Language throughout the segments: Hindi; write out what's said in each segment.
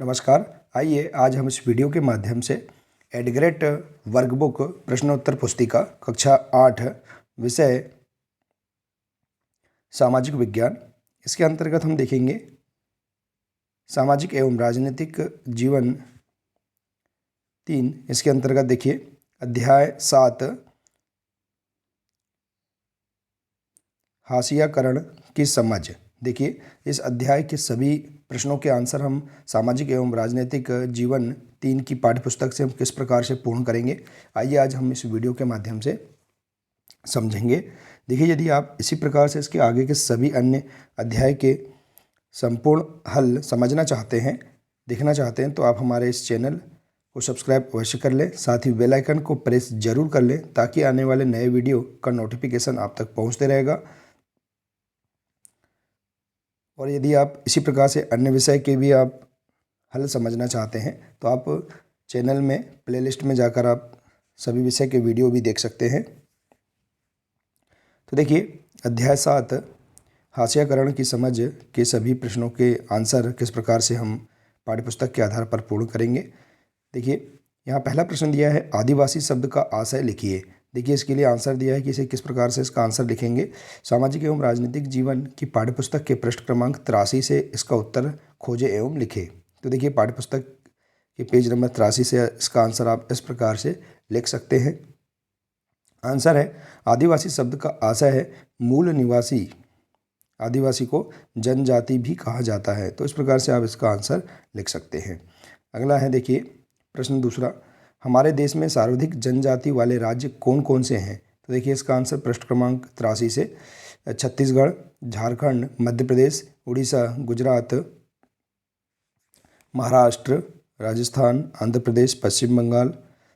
नमस्कार। आइए आज हम इस वीडियो के माध्यम से एडग्रेड वर्कबुक प्रश्नोत्तर पुस्तिका कक्षा 8 विषय सामाजिक विज्ञान, इसके अंतर्गत हम देखेंगे सामाजिक एवं राजनीतिक जीवन 3। इसके अंतर्गत देखिए अध्याय 7 हाशियाकरण की समझ। देखिए इस अध्याय के सभी प्रश्नों के आंसर हम सामाजिक एवं राजनीतिक जीवन 3 की पाठ्यपुस्तक से हम किस प्रकार से पूर्ण करेंगे, आइए आज हम इस वीडियो के माध्यम से समझेंगे। देखिए यदि आप इसी प्रकार से इसके आगे के सभी अन्य अध्याय के संपूर्ण हल समझना चाहते हैं, देखना चाहते हैं, तो आप हमारे इस चैनल को सब्सक्राइब अवश्य कर लें, साथ ही बेल आइकन को प्रेस जरूर कर लें ताकि आने वाले नए वीडियो का नोटिफिकेशन आप तक पहुंचते रहेगा। और यदि आप इसी प्रकार से अन्य विषय के भी आप हल समझना चाहते हैं तो आप चैनल में प्लेलिस्ट में जाकर आप सभी विषय के वीडियो भी देख सकते हैं। तो देखिए अध्याय 7 हाशियाकरण की समझ के सभी प्रश्नों के आंसर किस प्रकार से हम पाठ्यपुस्तक के आधार पर पूर्ण करेंगे। देखिए यहाँ पहला प्रश्न दिया है आदिवासी शब्द का आशय लिखिए। देखिए इसके लिए आंसर दिया है कि इसे किस प्रकार से इसका आंसर लिखेंगे। सामाजिक एवं राजनीतिक जीवन की पाठ्यपुस्तक के पृष्ठ क्रमांक 83 से इसका उत्तर खोजे एवं लिखे। तो देखिए पाठ्यपुस्तक के पेज नंबर 83 से इसका आंसर आप इस प्रकार से लिख सकते हैं। आंसर है आदिवासी शब्द का आशय है मूल निवासी। आदिवासी को जनजाति भी कहा जाता है, तो इस प्रकार से आप इसका आंसर लिख सकते हैं। अगला है देखिए प्रश्न दूसरा, हमारे देश में सर्वाधिक जनजाति वाले राज्य कौन कौन से हैं। तो देखिए इसका आंसर पृष्ठ क्रमांक 83 से छत्तीसगढ़, झारखंड, मध्य प्रदेश, उड़ीसा, गुजरात, महाराष्ट्र, राजस्थान, आंध्र प्रदेश, पश्चिम बंगाल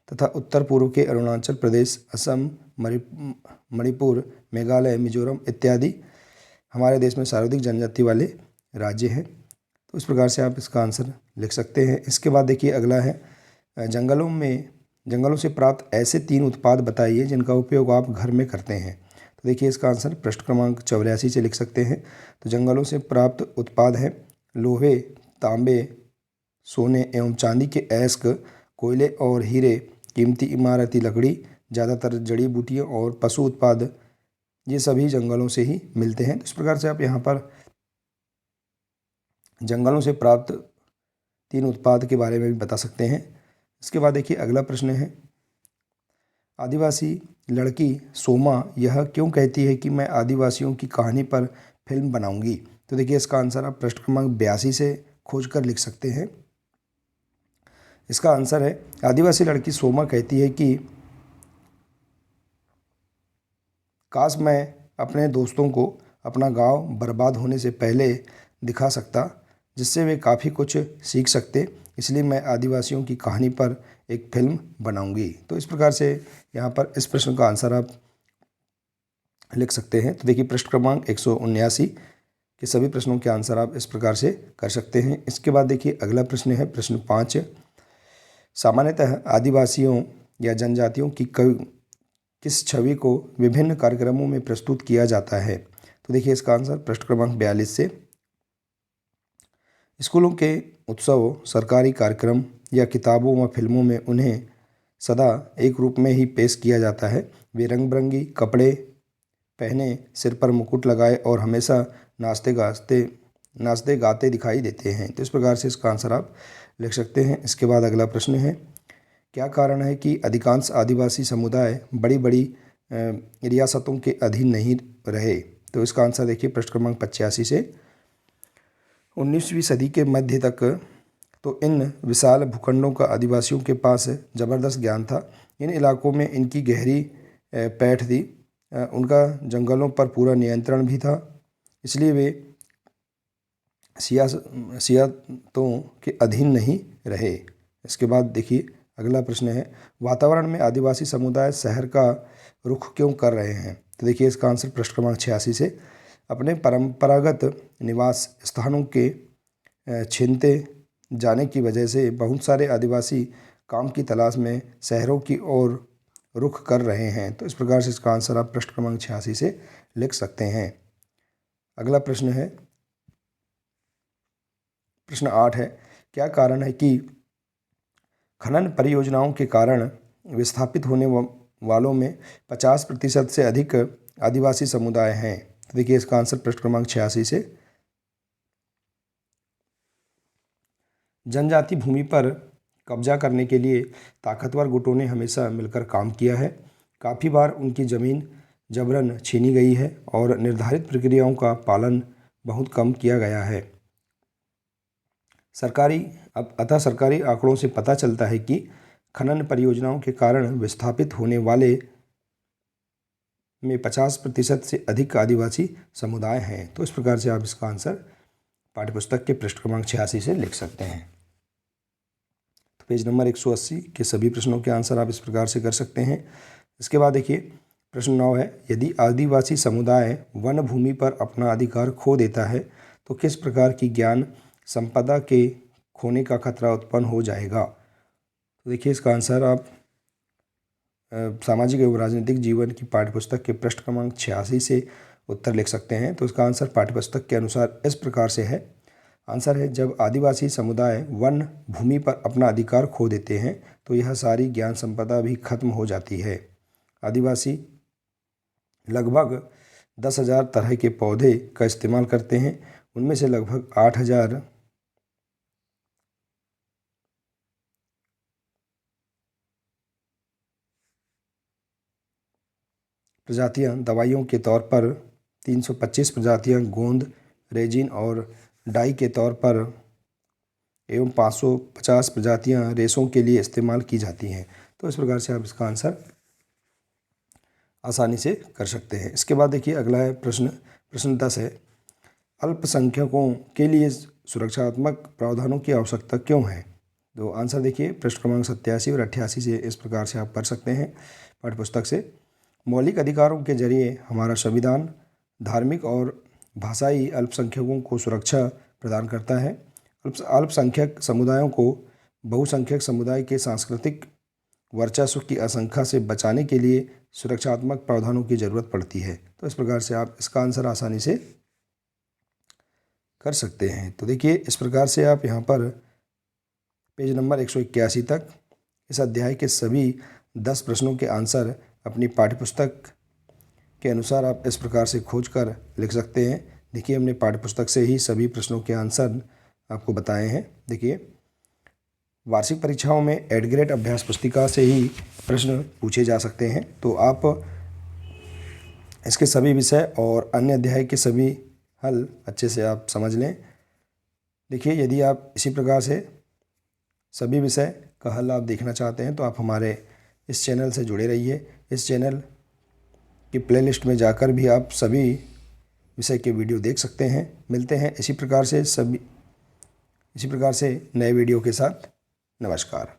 तथा उत्तर पूर्व के अरुणाचल प्रदेश, असम, मणिपुर, मेघालय, मिजोरम इत्यादि हमारे देश में सर्वाधिक जनजाति वाले राज्य हैं। तो इस प्रकार से आप इसका आंसर लिख सकते हैं। इसके बाद देखिए अगला है जंगलों से प्राप्त ऐसे 3 उत्पाद बताइए जिनका उपयोग आप घर में करते हैं। तो देखिए इसका आंसर पृष्ठ क्रमांक 84 से लिख सकते हैं। तो जंगलों से प्राप्त उत्पाद हैं लोहे, तांबे, सोने एवं चांदी के अयस्क, कोयले और हीरे, कीमती इमारती लकड़ी, ज़्यादातर जड़ी बूटियाँ और पशु उत्पाद, ये सभी जंगलों से ही मिलते हैं। तो इस प्रकार से आप यहाँ पर जंगलों से प्राप्त 3 उत्पाद के बारे में भी बता सकते हैं। इसके बाद देखिए अगला प्रश्न है आदिवासी लड़की सोमा यह क्यों कहती है कि मैं आदिवासियों की कहानी पर फिल्म बनाऊंगी। तो देखिए इसका आंसर आप पृष्ठ क्रमांक 82 से खोज कर लिख सकते हैं। इसका आंसर है आदिवासी लड़की सोमा कहती है कि काश मैं अपने दोस्तों को अपना गांव बर्बाद होने से पहले दिखा सकता, जिससे वे काफ़ी कुछ सीख सकते, इसलिए मैं आदिवासियों की कहानी पर एक फिल्म बनाऊंगी। तो इस प्रकार से यहाँ पर इस प्रश्न का आंसर आप लिख सकते हैं। तो देखिए पृष्ठ क्रमांक 179 के सभी प्रश्नों के आंसर आप इस प्रकार से कर सकते हैं। इसके बाद देखिए अगला प्रश्न है प्रश्न 5, सामान्यतः आदिवासियों या जनजातियों की किस छवि को विभिन्न कार्यक्रमों में प्रस्तुत किया जाता है। तो देखिए इसका आंसर पृष्ठ क्रमांक 42 से स्कूलों के उत्सव, सरकारी कार्यक्रम या किताबों व फिल्मों में उन्हें सदा एक रूप में ही पेश किया जाता है। वे रंग बिरंगी कपड़े पहने, सिर पर मुकुट लगाए और हमेशा नाचते गाते दिखाई देते हैं। तो इस प्रकार से इसका आंसर आप लिख सकते हैं। इसके बाद अगला प्रश्न है क्या कारण है कि अधिकांश आदिवासी समुदाय बड़ी बड़ी रियासतों के अधीन नहीं रहे। तो इसका आंसर देखिए पृष्ठ क्रमांक 85 से 19वीं सदी के मध्य तक तो इन विशाल भूखंडों का आदिवासियों के पास ज़बरदस्त ज्ञान था। इन इलाकों में इनकी गहरी पैठ थी, उनका जंगलों पर पूरा नियंत्रण भी था, इसलिए वे सियासतों के अधीन नहीं रहे। इसके बाद देखिए अगला प्रश्न है वातावरण में आदिवासी समुदाय शहर का रुख क्यों कर रहे हैं। तो देखिए इसका आंसर पृष्ठ क्रमांक 86 से अपने परंपरागत निवास स्थानों के छीनते जाने की वजह से बहुत सारे आदिवासी काम की तलाश में शहरों की ओर रुख कर रहे हैं। तो इस प्रकार से इसका आंसर आप पृष्ठ क्रमांक 86 से लिख सकते हैं। अगला प्रश्न है प्रश्न 8 है क्या कारण है कि खनन परियोजनाओं के कारण विस्थापित होने वालों में 50% से अधिक आदिवासी समुदाय हैं? तो देखिए इसका आंसर पृष्ठ क्रमांक 86 से। जनजाति भूमि पर कब्जा करने के लिए ताकतवर गुटों ने हमेशा मिलकर काम किया है। काफ़ी बार उनकी ज़मीन जबरन छीनी गई है और निर्धारित प्रक्रियाओं का पालन बहुत कम किया गया है। अतः सरकारी आंकड़ों से पता चलता है कि खनन परियोजनाओं के कारण विस्थापित होने वाले में 50% से अधिक आदिवासी समुदाय हैं। तो इस प्रकार से आप इसका आंसर पाठ्यपुस्तक के पृष्ठ क्रमांक 86 से लिख सकते हैं। तो पेज नंबर 180 के सभी प्रश्नों के आंसर आप इस प्रकार से कर सकते हैं। इसके बाद देखिए प्रश्न 9 है, यदि आदिवासी समुदाय वन भूमि पर अपना अधिकार खो देता है तो किस प्रकार की ज्ञान संपदा के खोने का खतरा उत्पन्न हो जाएगा? तो देखिए इसका आंसर आप सामाजिक एवं राजनीतिक जीवन की पाठ्यपुस्तक के पृष्ठ क्रमांक 86 से उत्तर लिख सकते हैं। तो इसका आंसर पाठ्यपुस्तक के अनुसार इस प्रकार से है। आंसर है, जब आदिवासी समुदाय वन भूमि पर अपना अधिकार खो देते हैं तो यह सारी ज्ञान संपदा भी खत्म हो जाती है। आदिवासी लगभग 10,000 तरह के पौधे का इस्तेमाल करते हैं। उनमें से लगभग 8,000 प्रजातियां दवाइयों के तौर पर, 325 प्रजातियां गोंद, रेजिन और डाई के तौर पर एवं 550 प्रजातियां रेशों के लिए इस्तेमाल की जाती हैं। तो इस प्रकार से आप इसका आंसर आसानी से कर सकते हैं। इसके बाद देखिए अगला है प्रश्न 10 है, अल्पसंख्यकों के लिए सुरक्षात्मक प्रावधानों की आवश्यकता क्यों है? तो आंसर देखिए पृष्ठ क्रमांक 87 और 88 से इस प्रकार से आप कर सकते हैं पाठ्यपुस्तक से। मौलिक अधिकारों के जरिए हमारा संविधान धार्मिक और भाषाई अल्पसंख्यकों को सुरक्षा प्रदान करता है। अल्पसंख्यक समुदायों को बहुसंख्यक समुदाय के सांस्कृतिक वर्चस्व की आशंका से बचाने के लिए सुरक्षात्मक प्रावधानों की जरूरत पड़ती है। तो इस प्रकार से आप इसका आंसर आसानी से कर सकते हैं। तो देखिए इस प्रकार से आप यहाँ पर पेज नंबर 181 तक इस अध्याय के सभी 10 प्रश्नों के आंसर अपनी पाठ्यपुस्तक के अनुसार आप इस प्रकार से खोज कर लिख सकते हैं। देखिए हमने पाठ्यपुस्तक से ही सभी प्रश्नों के आंसर आपको बताए हैं। देखिए वार्षिक परीक्षाओं में एडग्रेड अभ्यास पुस्तिका से ही प्रश्न पूछे जा सकते हैं। तो आप इसके सभी विषय और अन्य अध्याय के सभी हल अच्छे से आप समझ लें। देखिए यदि आप इसी प्रकार से सभी विषय का हल आप देखना चाहते हैं तो आप हमारे इस चैनल से जुड़े रहिए। इस चैनल की प्लेलिस्ट में जाकर भी आप सभी विषय के वीडियो देख सकते हैं। मिलते हैं इसी प्रकार से नए वीडियो के साथ। नमस्कार।